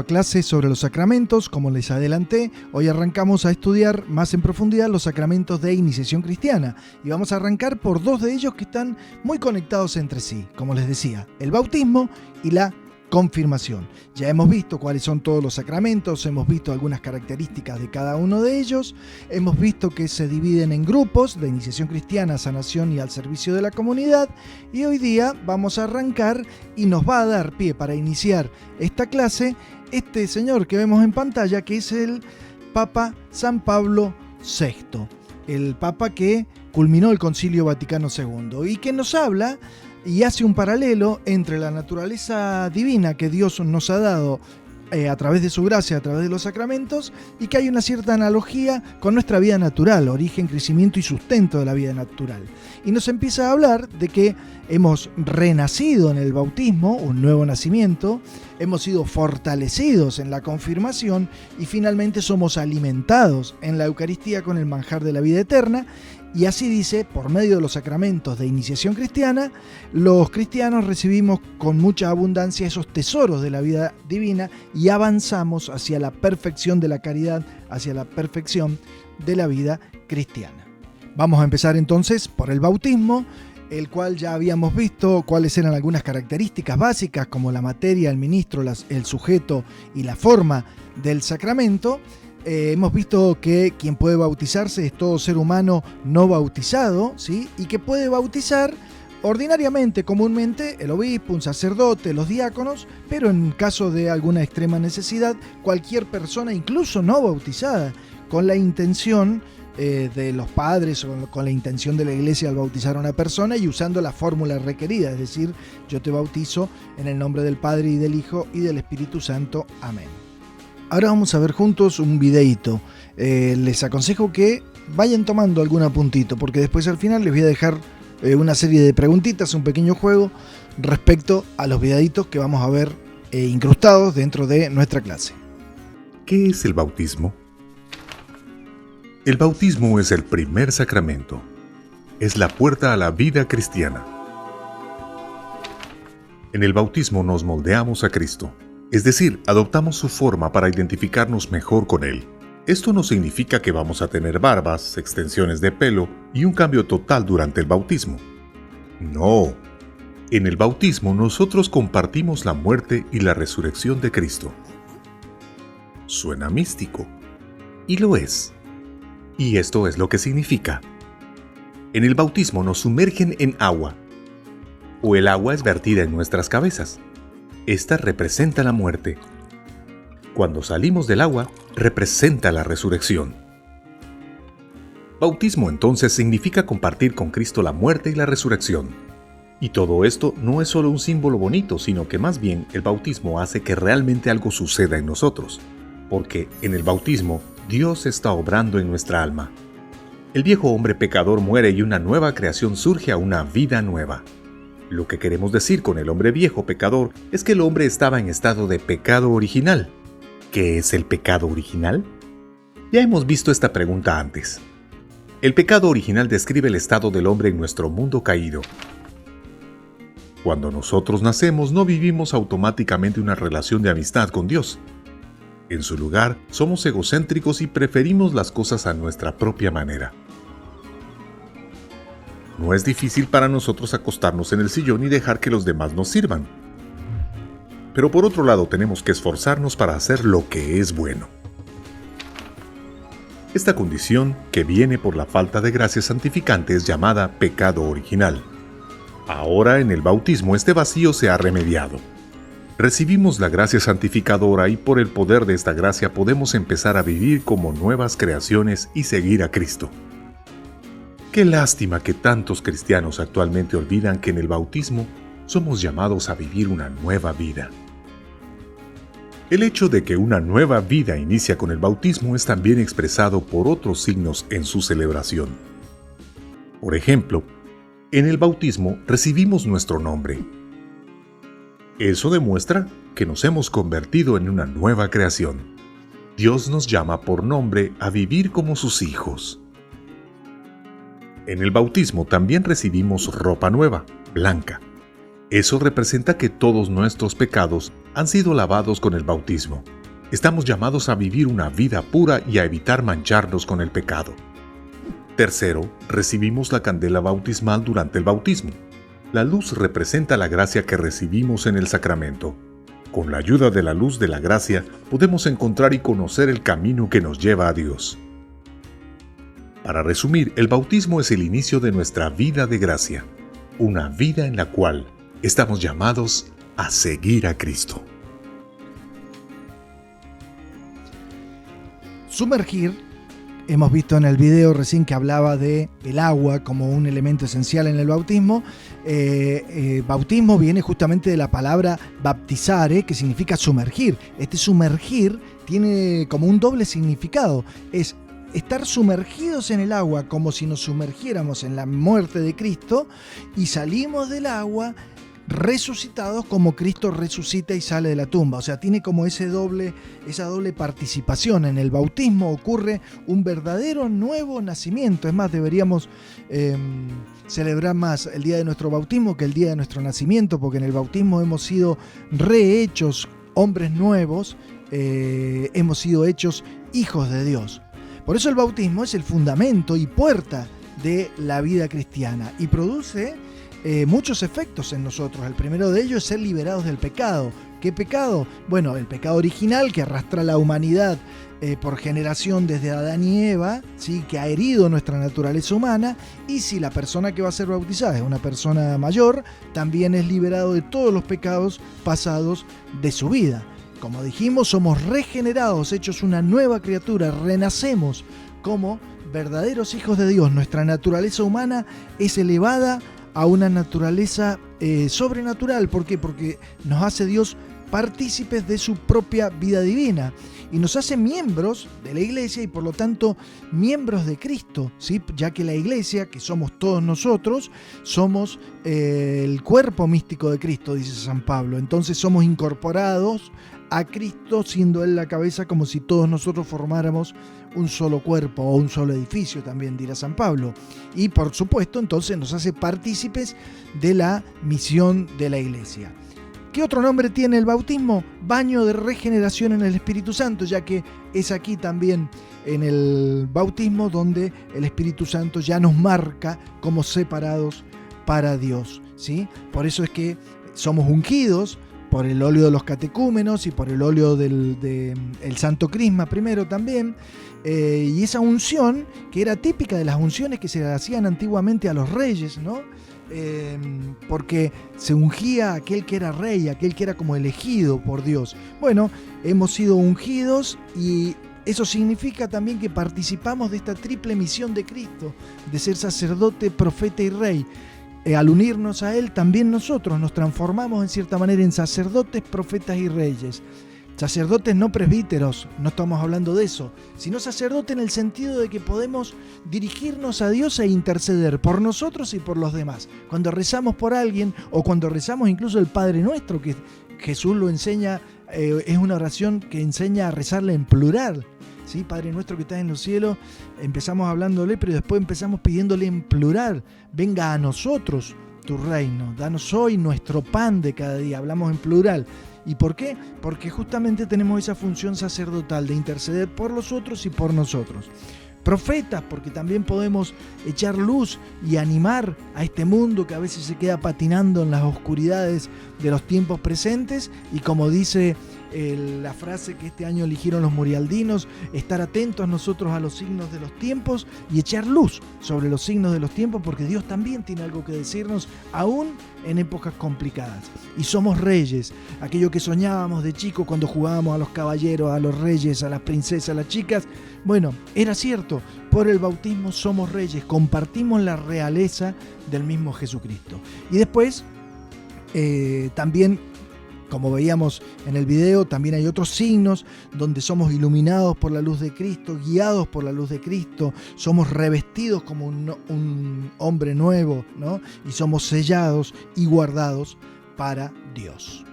nueva clase sobre los sacramentos. Como les adelanté, hoy arrancamos a estudiar más en profundidad los sacramentos de iniciación cristiana. Y vamos a arrancar por dos de ellos que están muy conectados entre sí. Como les decía, el bautismo y la confirmación. Ya hemos visto cuáles son todos los sacramentos, hemos visto algunas características de cada uno de ellos, hemos visto que se dividen en grupos de iniciación cristiana, sanación y al servicio de la comunidad, y hoy día vamos a arrancar y nos va a dar pie para iniciar esta clase este señor que vemos en pantalla, que es el Papa San Pablo VI, el Papa que culminó el Concilio Vaticano II y que nos habla y hace un paralelo entre la naturaleza divina que Dios nos ha dado a través de su gracia, a través de los sacramentos, y que hay una cierta analogía con nuestra vida natural, origen, crecimiento y sustento de la vida natural. Y nos empieza a hablar de que hemos renacido en el bautismo, un nuevo nacimiento, hemos sido fortalecidos en la confirmación y finalmente somos alimentados en la Eucaristía con el manjar de la vida eterna. Y así dice, por medio de los sacramentos de iniciación cristiana, los cristianos recibimos con mucha abundancia esos tesoros de la vida divina y avanzamos hacia la perfección de la caridad, hacia la perfección de la vida cristiana. Vamos a empezar entonces por el bautismo, el cual ya habíamos visto cuáles eran algunas características básicas como la materia, el ministro, el sujeto y la forma del sacramento. Hemos visto que quien puede bautizarse es todo ser humano no bautizado, ¿sí? Y que puede bautizar ordinariamente, comúnmente, el obispo, un sacerdote, los diáconos, pero en caso de alguna extrema necesidad, cualquier persona, incluso no bautizada, con la intención de los padres o con la intención de la iglesia al bautizar a una persona y usando la fórmula requerida, es decir, yo te bautizo en el nombre del Padre y del Hijo y del Espíritu Santo. Amén. Ahora vamos a ver juntos un videíto. Les aconsejo que vayan tomando algún apuntito, porque después al final les voy a dejar una serie de preguntitas, un pequeño juego respecto a los videitos que vamos a ver incrustados dentro de nuestra clase. ¿Qué es el bautismo? El bautismo es el primer sacramento. Es la puerta a la vida cristiana. En el bautismo nos moldeamos a Cristo. Es decir, adoptamos su forma para identificarnos mejor con Él. Esto no significa que vamos a tener barbas, extensiones de pelo y un cambio total durante el bautismo. No. En el bautismo nosotros compartimos la muerte y la resurrección de Cristo. Suena místico. Y lo es. Y esto es lo que significa. En el bautismo nos sumergen en agua. O el agua es vertida en nuestras cabezas. Esta representa la muerte. Cuando salimos del agua, representa la resurrección. Bautismo entonces significa compartir con Cristo la muerte y la resurrección. Y todo esto no es solo un símbolo bonito, sino que más bien el bautismo hace que realmente algo suceda en nosotros. Porque en el bautismo, Dios está obrando en nuestra alma. El viejo hombre pecador muere y una nueva creación surge a una vida nueva. Lo que queremos decir con el hombre viejo pecador es que el hombre estaba en estado de pecado original. ¿Qué es el pecado original? Ya hemos visto esta pregunta antes. El pecado original describe el estado del hombre en nuestro mundo caído. Cuando nosotros nacemos no vivimos automáticamente una relación de amistad con Dios. En su lugar, somos egocéntricos y preferimos las cosas a nuestra propia manera. No es difícil para nosotros acostarnos en el sillón y dejar que los demás nos sirvan. Pero por otro lado tenemos que esforzarnos para hacer lo que es bueno. Esta condición, que viene por la falta de gracia santificante, es llamada pecado original. Ahora en el bautismo este vacío se ha remediado. Recibimos la gracia santificadora y por el poder de esta gracia podemos empezar a vivir como nuevas creaciones y seguir a Cristo. Qué lástima que tantos cristianos actualmente olvidan que en el bautismo somos llamados a vivir una nueva vida. El hecho de que una nueva vida inicia con el bautismo es también expresado por otros signos en su celebración. Por ejemplo, en el bautismo recibimos nuestro nombre. Eso demuestra que nos hemos convertido en una nueva creación. Dios nos llama por nombre a vivir como sus hijos. En el bautismo también recibimos ropa nueva, blanca. Eso representa que todos nuestros pecados han sido lavados con el bautismo. Estamos llamados a vivir una vida pura y a evitar mancharnos con el pecado. Tercero, recibimos la candela bautismal durante el bautismo. La luz representa la gracia que recibimos en el sacramento. Con la ayuda de la luz de la gracia, podemos encontrar y conocer el camino que nos lleva a Dios. Para resumir, el bautismo es el inicio de nuestra vida de gracia, una vida en la cual estamos llamados a seguir a Cristo. Sumergir, hemos visto en el video recién que hablaba de el agua como un elemento esencial en el bautismo. Bautismo viene justamente de la palabra baptizare, que significa sumergir. Este sumergir tiene como un doble significado. Es estar sumergidos en el agua como si nos sumergiéramos en la muerte de Cristo y salimos del agua resucitados como Cristo resucita y sale de la tumba. O sea, tiene como esa doble participación. En el bautismo ocurre un verdadero nuevo nacimiento. Es más, deberíamos celebrar más el día de nuestro bautismo que el día de nuestro nacimiento, porque en el bautismo hemos sido rehechos hombres nuevos, hemos sido hechos hijos de Dios. Por eso el bautismo es el fundamento y puerta de la vida cristiana y produce muchos efectos en nosotros. El primero de ellos es ser liberados del pecado. ¿Qué pecado? Bueno, el pecado original que arrastra a la humanidad por generación desde Adán y Eva, ¿sí? Que ha herido nuestra naturaleza humana, y si la persona que va a ser bautizada es una persona mayor, también es liberado de todos los pecados pasados de su vida. Como dijimos, somos regenerados, hechos una nueva criatura, renacemos como verdaderos hijos de Dios. Nuestra naturaleza humana es elevada a una naturaleza sobrenatural. ¿Por qué? Porque nos hace Dios partícipes de su propia vida divina y nos hace miembros de la iglesia y por lo tanto miembros de Cristo, ¿sí? Ya que la iglesia, que somos todos nosotros, somos el cuerpo místico de Cristo, dice San Pablo. Entonces somos incorporados a Cristo, siendo Él la cabeza, como si todos nosotros formáramos un solo cuerpo o un solo edificio, también dirá San Pablo. Y por supuesto, entonces nos hace partícipes de la misión de la iglesia. ¿Qué otro nombre tiene el bautismo? Baño de regeneración en el Espíritu Santo, ya que es aquí también en el bautismo donde el Espíritu Santo ya nos marca como separados para Dios, ¿sí? Por eso es que somos ungidos por el óleo de los catecúmenos y por el óleo del Santo Crisma primero también, y esa unción que era típica de las unciones que se hacían antiguamente a los reyes, ¿no? Porque se ungía a aquel que era rey, aquel que era como elegido por Dios. Bueno, hemos sido ungidos y eso significa también que participamos de esta triple misión de Cristo, de ser sacerdote, profeta y rey. Al unirnos a Él, también nosotros nos transformamos en cierta manera en sacerdotes, profetas y reyes. Sacerdotes no presbíteros, no estamos hablando de eso, sino sacerdote en el sentido de que podemos dirigirnos a Dios e interceder por nosotros y por los demás. Cuando rezamos por alguien o cuando rezamos incluso el Padre Nuestro, que Jesús lo enseña, es una oración que enseña a rezarle en plural. ¿Sí? Padre Nuestro que estás en los cielos, empezamos hablándole, pero después empezamos pidiéndole en plural: venga a nosotros tu reino, danos hoy nuestro pan de cada día. Hablamos en plural. ¿Y por qué? Porque justamente tenemos esa función sacerdotal de interceder por los otros y por nosotros. Profetas, porque también podemos echar luz y animar a este mundo que a veces se queda patinando en las oscuridades de los tiempos presentes, y como dice la frase que este año eligieron los murialdinos, estar atentos nosotros a los signos de los tiempos y echar luz sobre los signos de los tiempos, porque Dios también tiene algo que decirnos aún en épocas complicadas. Y somos reyes, aquello que soñábamos de chico cuando jugábamos a los caballeros, a los reyes, a las princesas, a las chicas. Bueno, era cierto, por el bautismo somos reyes, compartimos la realeza del mismo Jesucristo. Y después también, como veíamos en el video, también hay otros signos donde somos iluminados por la luz de Cristo, guiados por la luz de Cristo, somos revestidos como un hombre nuevo, ¿no? Y somos sellados y guardados para Dios.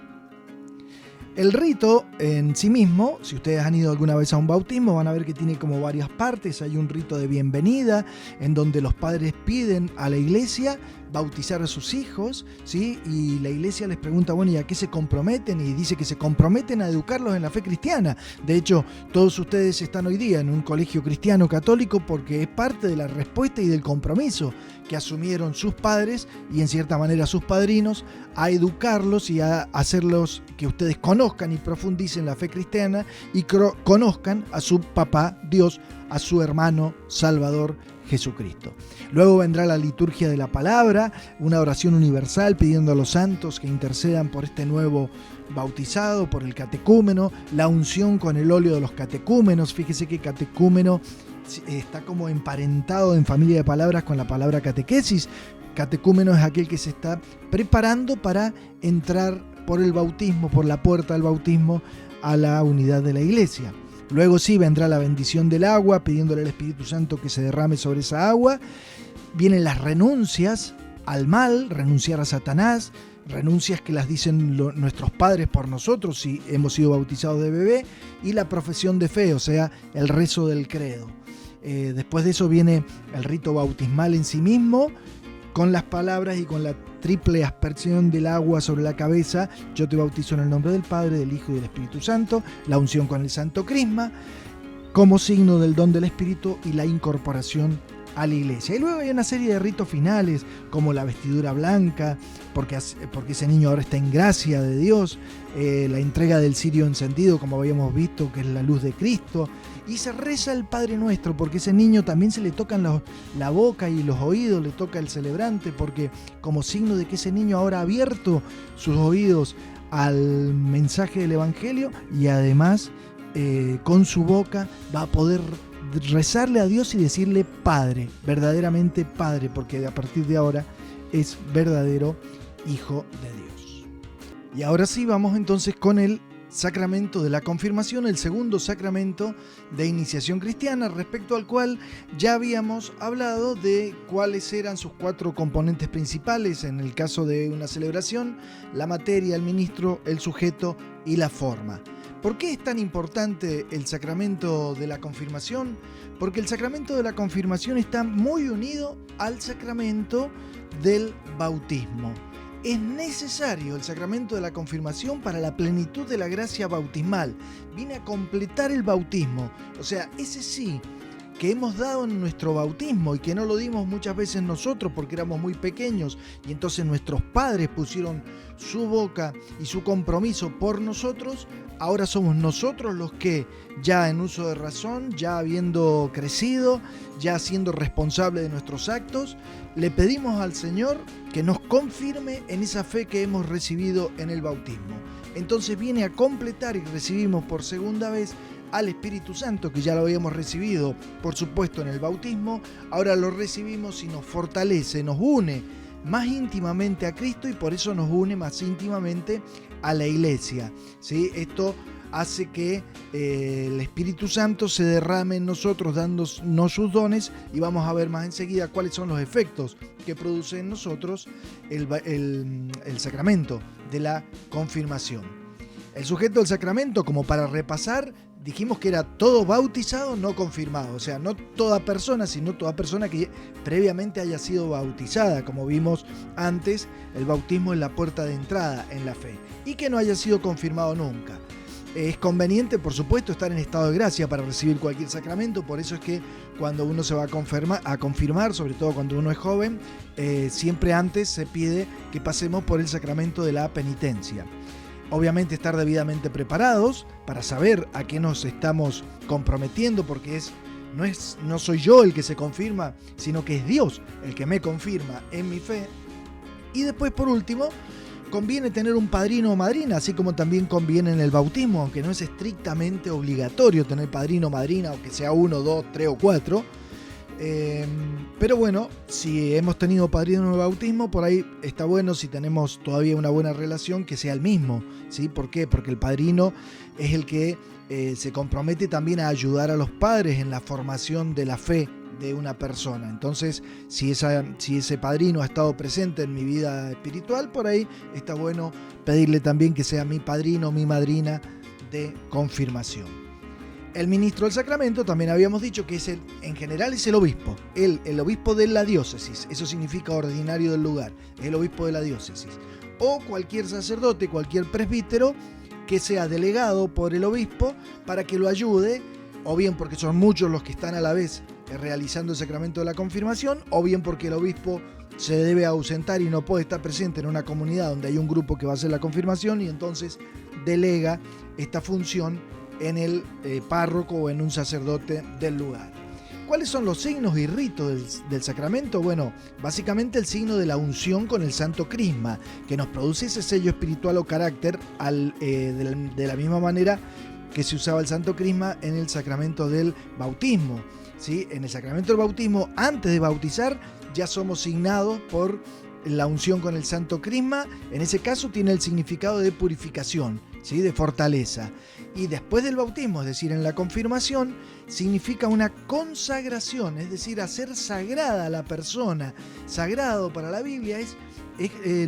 El rito en sí mismo, si ustedes han ido alguna vez a un bautismo, van a ver que tiene como varias partes. Hay un rito de bienvenida en donde los padres piden a la iglesia bautizar a sus hijos, ¿sí? Y la iglesia les pregunta, bueno, ¿y a qué se comprometen? Y dice que se comprometen a educarlos en la fe cristiana. De hecho, todos ustedes están hoy día en un colegio cristiano católico porque es parte de la respuesta y del compromiso que asumieron sus padres y en cierta manera sus padrinos a educarlos y a hacerlos que ustedes conozcan y profundicen la fe cristiana y conozcan a su papá Dios, a su hermano Salvador Jesucristo. Luego vendrá la liturgia de la palabra, una oración universal pidiendo a los santos que intercedan por este nuevo bautizado, por el catecúmeno, la unción con el óleo de los catecúmenos. Fíjese que catecúmeno está como emparentado en familia de palabras con la palabra catequesis. Catecúmeno es aquel que se está preparando para entrar por el bautismo, por la puerta del bautismo a la unidad de la iglesia. Luego sí vendrá la bendición del agua, pidiéndole al Espíritu Santo que se derrame sobre esa agua. Vienen las renuncias al mal, renunciar a Satanás, renuncias que las dicen nuestros padres por nosotros si hemos sido bautizados de bebé, y la profesión de fe, o sea, el rezo del credo. Después de eso viene el rito bautismal en sí mismo, con las palabras y con la triple aspersión del agua sobre la cabeza. Yo te bautizo en el nombre del Padre, del Hijo y del Espíritu Santo. La unción con el Santo Crisma, como signo del don del Espíritu y la incorporación a la iglesia. Y luego hay una serie de ritos finales, como la vestidura blanca, porque ese niño ahora está en gracia de Dios, la entrega del cirio encendido, como habíamos visto, que es la luz de Cristo, y se reza el Padre Nuestro, porque ese niño también se le tocan la boca y los oídos, le toca el celebrante, porque como signo de que ese niño ahora ha abierto sus oídos al mensaje del Evangelio, y además con su boca va a poder rezarle a Dios y decirle Padre, verdaderamente Padre, porque a partir de ahora es verdadero Hijo de Dios. Y ahora sí, vamos entonces con el sacramento de la confirmación, el segundo sacramento de iniciación cristiana, respecto al cual ya habíamos hablado de cuáles eran sus 4 componentes principales en el caso de una celebración: la materia, el ministro, el sujeto y la forma. ¿Por qué es tan importante el sacramento de la confirmación? Porque el sacramento de la confirmación está muy unido al sacramento del bautismo. Es necesario el sacramento de la confirmación para la plenitud de la gracia bautismal. Viene a completar el bautismo. O sea, ese sí que hemos dado en nuestro bautismo y que no lo dimos muchas veces nosotros porque éramos muy pequeños y entonces nuestros padres pusieron su boca y su compromiso por nosotros. Ahora somos nosotros los que, ya en uso de razón, ya habiendo crecido, ya siendo responsables de nuestros actos, le pedimos al Señor que nos confirme en esa fe que hemos recibido en el bautismo. Entonces viene a completar y recibimos por segunda vez al Espíritu Santo, que ya lo habíamos recibido, por supuesto, en el bautismo. Ahora lo recibimos y nos fortalece, nos une más íntimamente a Cristo y por eso nos une más íntimamente a la iglesia, ¿sí? Esto hace que el Espíritu Santo se derrame en nosotros dándonos sus dones, y vamos a ver más enseguida cuáles son los efectos que produce en nosotros el sacramento de la confirmación. El sujeto del sacramento, como para repasar, dijimos que era todo bautizado no confirmado, o sea, no toda persona, sino toda persona que previamente haya sido bautizada. Como vimos antes, el bautismo es la puerta de entrada en la fe, y que no haya sido confirmado nunca. Es conveniente, por supuesto, estar en estado de gracia para recibir cualquier sacramento. Por eso es que cuando uno se va a confirmar, sobre todo cuando uno es joven, siempre antes se pide que pasemos por el sacramento de la penitencia. Obviamente estar debidamente preparados para saber a qué nos estamos comprometiendo, porque no soy yo el que se confirma, sino que es Dios el que me confirma en mi fe. Y después, por último, conviene tener un padrino o madrina, así como también conviene en el bautismo, aunque no es estrictamente obligatorio tener padrino o madrina, aunque sea 1, 2, 3 o 4. Pero bueno, si hemos tenido padrino en el bautismo, por ahí está bueno, si tenemos todavía una buena relación, que sea el mismo, ¿sí? ¿Por qué? Porque el padrino es el que se compromete también a ayudar a los padres en la formación de la fe de una persona. Entonces, si ese padrino ha estado presente en mi vida espiritual, por ahí está bueno pedirle también que sea mi padrino o mi madrina de confirmación. El ministro del sacramento también habíamos dicho que en general es el obispo, el obispo de la diócesis, eso significa ordinario del lugar, el obispo de la diócesis, o cualquier sacerdote, cualquier presbítero que sea delegado por el obispo para que lo ayude, o bien porque son muchos los que están a la vez realizando el sacramento de la confirmación, o bien porque el obispo se debe ausentar y no puede estar presente en una comunidad donde hay un grupo que va a hacer la confirmación y entonces delega esta función en el párroco o en un sacerdote del lugar. ¿Cuáles son los signos y ritos del sacramento? Bueno, básicamente el signo de la unción con el Santo Crisma, que nos produce ese sello espiritual o carácter de la misma manera que se usaba el Santo Crisma en el sacramento del bautismo, ¿sí? En el sacramento del bautismo, antes de bautizar, ya somos signados por la unción con el Santo Crisma. En ese caso tiene el significado de purificación, ¿sí? De fortaleza. Y después del bautismo, es decir, en la confirmación, significa una consagración, es decir, hacer sagrada a la persona. Sagrado para la Biblia es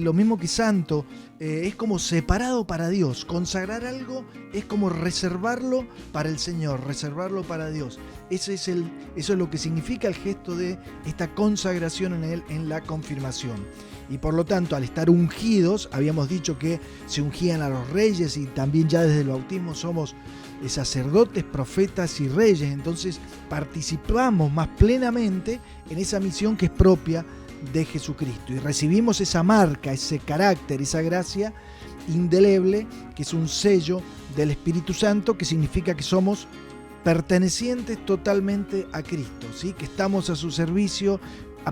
lo mismo que santo, es como separado para Dios. Consagrar algo es como reservarlo para el Señor, reservarlo para Dios. Eso es lo que significa el gesto de esta consagración en la confirmación. Y por lo tanto, al estar ungidos, habíamos dicho que se ungían a los reyes y también ya desde el bautismo somos sacerdotes, profetas y reyes. Entonces participamos más plenamente en esa misión que es propia de Jesucristo y recibimos esa marca, ese carácter, esa gracia indeleble que es un sello del Espíritu Santo, que significa que somos pertenecientes totalmente a Cristo, ¿sí? Que estamos a su servicio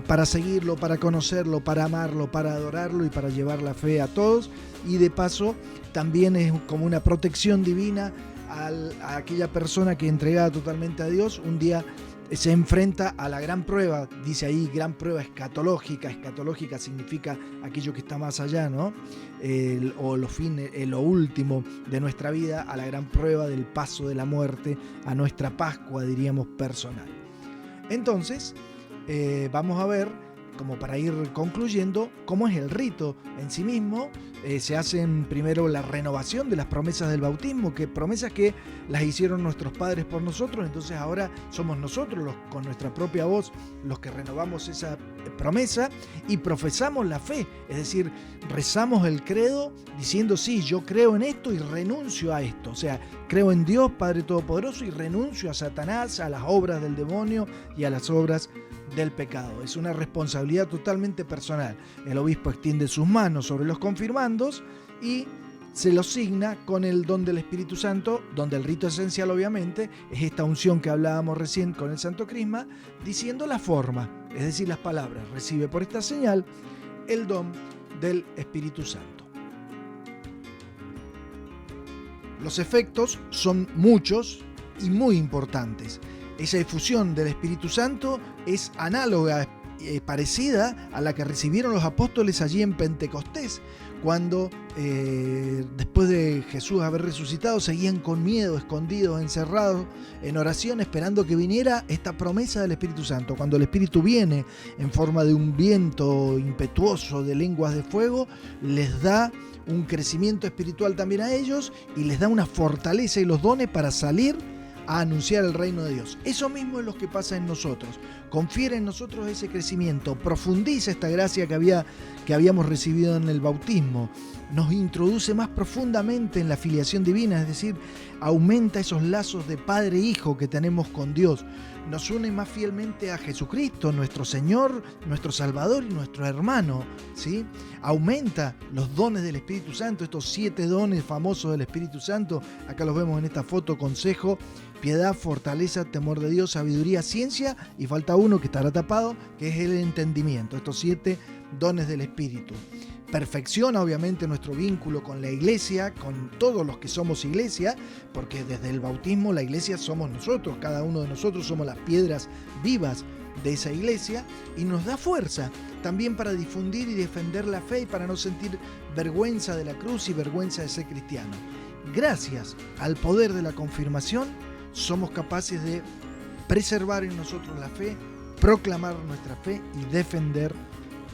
para seguirlo, para conocerlo, para amarlo, para adorarlo y para llevar la fe a todos. Y de paso también es como una protección divina a aquella persona que entregada totalmente a Dios un día se enfrenta a la gran prueba. Dice ahí gran prueba escatológica. Escatológica significa aquello que está más allá, ¿no? Lo último de nuestra vida, a la gran prueba del paso de la muerte a nuestra Pascua, diríamos, personal. Entonces vamos a ver, como para ir concluyendo, cómo es el rito en sí mismo. Se hacen primero la renovación de las promesas del bautismo, que promesas que las hicieron nuestros padres por nosotros. Entonces ahora somos nosotros con nuestra propia voz los que renovamos esa promesa y profesamos la fe, es decir, rezamos el credo diciendo sí, yo creo en esto y renuncio a esto, o sea, creo en Dios Padre Todopoderoso y renuncio a Satanás, a las obras del demonio y a las obras del pecado. Es una responsabilidad totalmente personal. El obispo extiende sus manos sobre los confirmandos y se los signa con el don del Espíritu Santo, donde el rito esencial obviamente es esta unción que hablábamos recién con el Santo Crisma, diciendo la forma, es decir, las palabras. Recibe por esta señal el don del Espíritu Santo. Los efectos son muchos y muy importantes. Esa efusión del Espíritu Santo es análoga, parecida a la que recibieron los apóstoles allí en Pentecostés, cuando después de Jesús haber resucitado seguían con miedo, escondidos, encerrados en oración, esperando que viniera esta promesa del Espíritu Santo. Cuando el Espíritu viene en forma de un viento impetuoso de lenguas de fuego, les da un crecimiento espiritual también a ellos y les da una fortaleza y los dones para salir a anunciar el reino de Dios. Eso mismo es lo que pasa en nosotros. Confiere en nosotros ese crecimiento, profundiza esta gracia que habíamos recibido en el bautismo, nos introduce más profundamente en la filiación divina, es decir, aumenta esos lazos de padre e hijo que tenemos con Dios, nos une más fielmente a Jesucristo, nuestro Señor, nuestro Salvador y nuestro hermano, ¿sí? Aumenta los dones del Espíritu Santo, estos 7 dones famosos del Espíritu Santo, acá los vemos en esta foto: consejo, piedad, fortaleza, temor de Dios, sabiduría, ciencia, y falta uno que estará tapado, que es el entendimiento. Estos 7 dones del Espíritu. Perfecciona obviamente nuestro vínculo con la iglesia, con todos los que somos iglesia, porque desde el bautismo la iglesia somos nosotros, cada uno de nosotros somos las piedras vivas de esa iglesia, y nos da fuerza también para difundir y defender la fe y para no sentir vergüenza de la cruz y vergüenza de ser cristiano. Gracias al poder de la confirmación somos capaces de preservar en nosotros la fe, proclamar nuestra fe y defender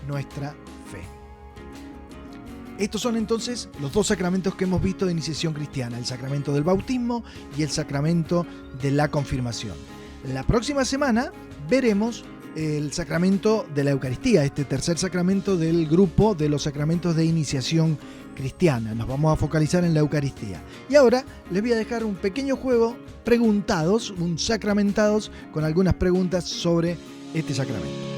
nuestra fe. Estos son entonces los dos sacramentos que hemos visto de iniciación cristiana, el sacramento del bautismo y el sacramento de la confirmación. La próxima semana veremos el sacramento de la Eucaristía, este tercer sacramento del grupo de los sacramentos de iniciación cristiana. Nos vamos a focalizar en la Eucaristía. Y ahora les voy a dejar un pequeño juego, preguntados, un sacramentados, con algunas preguntas sobre este sacramento.